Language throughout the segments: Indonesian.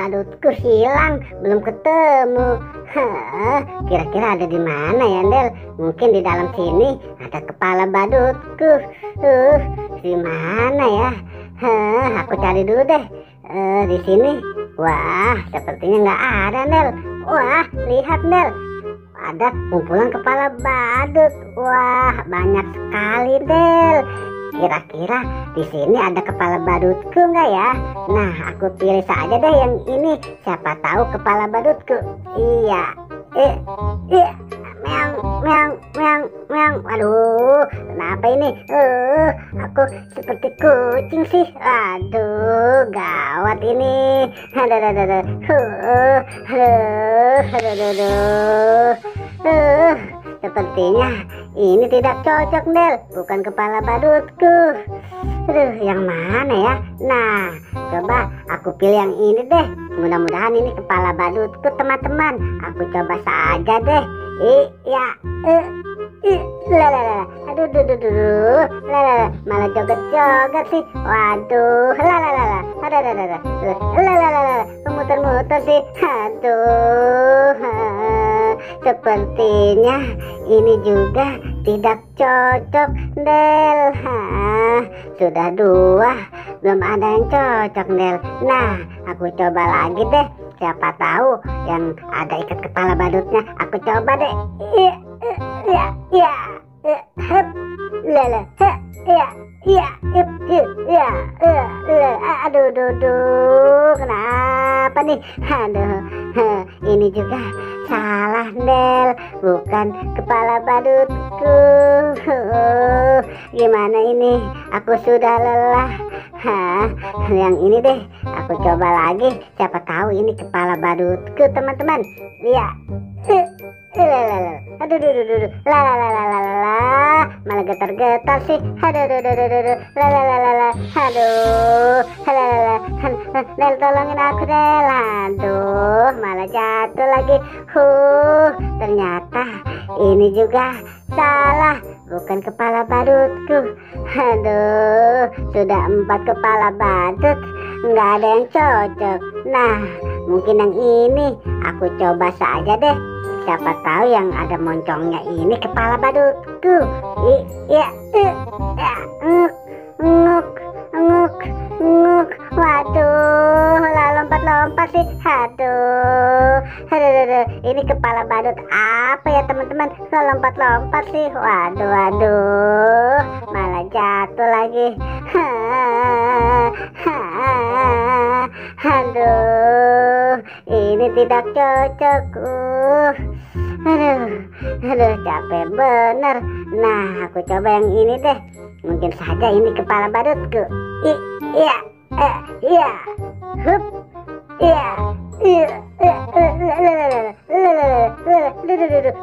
badutku hilang, belum ketemu. Kira-kira ada di mana ya, Del? Mungkin di dalam sini ada kepala badutku. Di mana ya? Aku cari dulu deh. Di sini. Wah, sepertinya nggak ada, Del. Wah, lihat, Del. Ada kumpulan kepala badut. Wah, banyak sekali, Del. Kira-kira di sini ada kepala badutku nggak ya? Nah, aku pilih saja deh yang ini. Siapa tahu kepala badutku. Iya. Meong, meong, meong, meong. Waduh, kenapa ini? Aku seperti kucing sih. Aduh, gawat ini. Sepertinya ini tidak cocok, Del. Bukan kepala badutku. Yang mana ya? Nah, coba aku pilih yang ini deh. Mudah-mudahan ini kepala badutku, teman-teman. Aku coba saja deh. Aduh, malah joget-joget sih. Waduh, muter-muter sih. Aduh, sepertinya ini juga tidak cocok, Del. Sudah dua, belum ada yang cocok, Del. Nah, aku coba lagi deh. Siapa tahu yang ada ikat kepala badutnya. Aku coba deh. Aduh, kenapa nih? Aduh, ini juga salah, Del. Bukan kepala badutku. Gimana ini? Aku sudah lelah. Yang ini deh. Aku coba lagi. Siapa tahu ini kepala badutku, teman-teman. Iya. Aduh, malah getar-getar sih. Del, tolongin aku, Del. Aduh, malah jatuh lagi. Ternyata ini juga salah, bukan kepala badutku. Aduh, sudah 4 kepala badut, nggak ada yang cocok. Nah, mungkin yang ini aku coba saja deh. Siapa tahu yang ada moncongnya ini kepala badutku. Nguk. Waduh, lompat-lompat sih. Aduh, ini kepala badut apa ya, teman-teman? Lompat-lompat sih. Waduh, malah jatuh lagi. Aduh, ini tidak cocok. Aduh, capek bener. Nah, aku coba yang ini deh. Mungkin saja ini kepala badutku.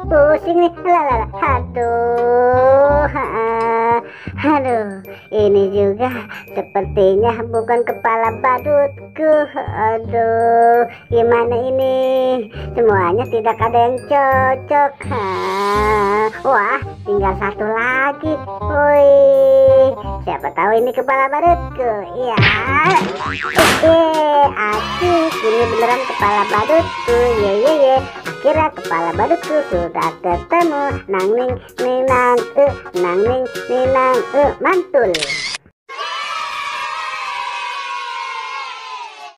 Pusing nih. Aduh, ini juga sepertinya bukan kepala badutku. Aduh, gimana ini? Semuanya tidak ada yang cocok. Wah, tinggal satu lagi. Siapa tahu ini kepala badutku. Iya. Asik, ini beneran kepala badutku. Akhirnya kepala badutku sudah ketemu. Nang ning nang, mantul.